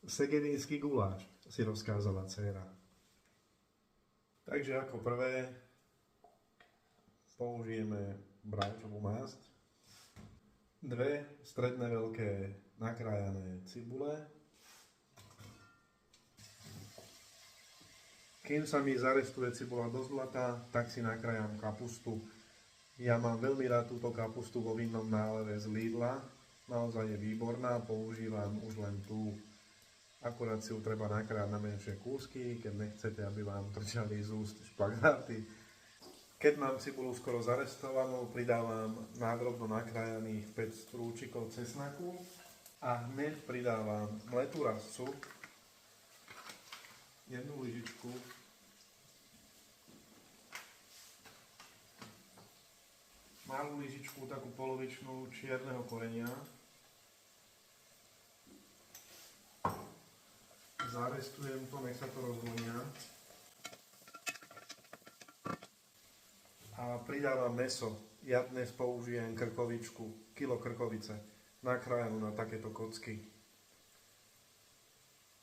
Segedínsky guláš, si rozkázala dcéra. Takže ako prvé použijeme bravčovú masť, 2 stredné veľké nakrájané cibule. Kým sa mi zarestuje cibula do zlata, tak si nakrájam kapustu. Ja mám veľmi rád túto kapustu vo vinnom náleve z Lidla. Naozaj je výborná, používam už len tú. Akurát si ju treba nakrájať na menšie kúsky, keď nechcete, aby vám trčali z úst špagáty. Keď mám cibulu skoro zarestovanú, pridávam nádrobno nakrájaných 5 strúčikov cesnaku a hneď pridávam mletú rastcu, 1 lyžičku, malú lyžičku, takú polovičnú čierneho korenia. Zarestujem to, nech sa to rozvonia. A pridávam mäso. Ja dnes použijem krkovičku, kilo krkovice, nakrájanú na takéto kocky.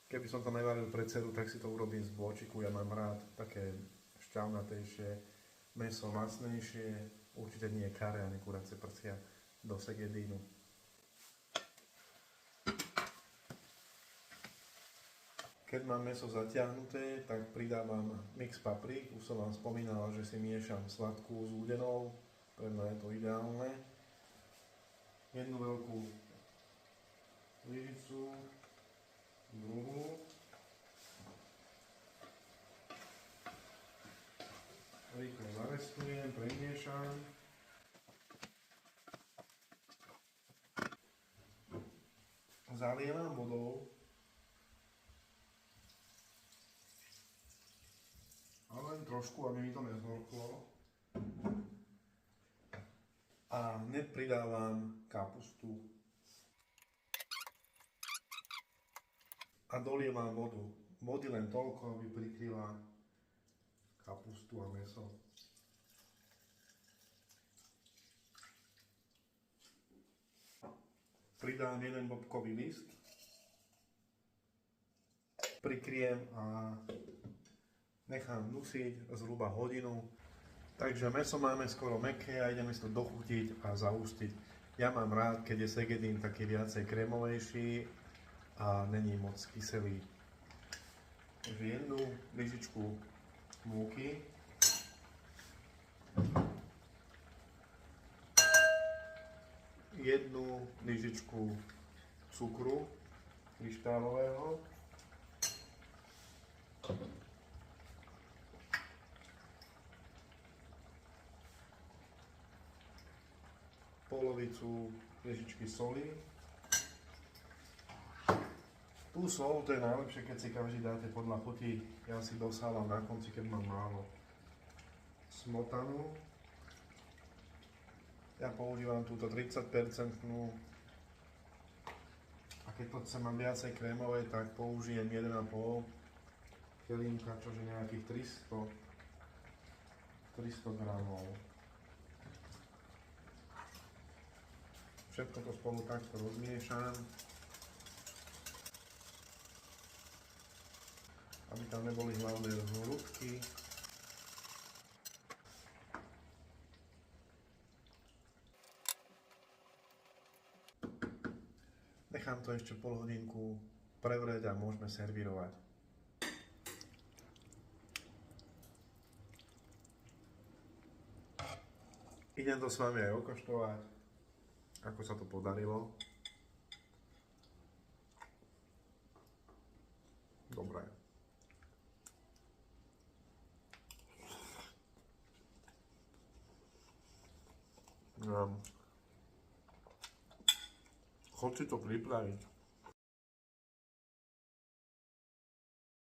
Keby som to nevaril pre dceru, tak si to urobím z bôčiku. Ja mám rád také šťavnatejšie, mäso masnejšie. Určite nie kare ani kuracie prsia do segedínu. Keď mám mäso zatiahnuté, tak pridávam mix paprík. Už som vám spomínal, že si miešam sladkú s údenou. Pre mňa je to ideálne. 1 veľkú lyžicu, druhú. Rýchlo zarestujem, premiešam. Zalievam vodou. A len trošku, aby mi to nezhorklo. A hneď pridávam kapustu. A dolievam vodu. Vody len toľko, aby prikryla kapustu a mäso. Pridám 1 bobkový list. Prikryjem a nechám dusiť zhruba hodinu. Takže mäso máme skoro mäkké a ideme si to dochutiť a zaústiť. Ja mám rád, keď je segedín taký viacej krémovejší a není moc kyselý. Takže 1 lyžičku múky, 1 lyžičku cukru kryštálového, polovicu lyžičky soli. Tú sol, to je najlepšie, keď si každý dáte podľa chuti. Ja si dosávam na konci, keď mám málo. Smotanu. Ja používam túto 30%. A keď to chcem mať viacej krémové, tak použijem 1,5 kelímka, čože nejakých 300 gramov. Všetko to spolu takto rozmiešam, aby tam neboli hlavné hrudky. Nechám to ešte pol hodinku prevrieť a môžeme servírovať. Idem to s vami aj okoštovať, ako sa to podarilo. Dobre. Chod si to pripraviť.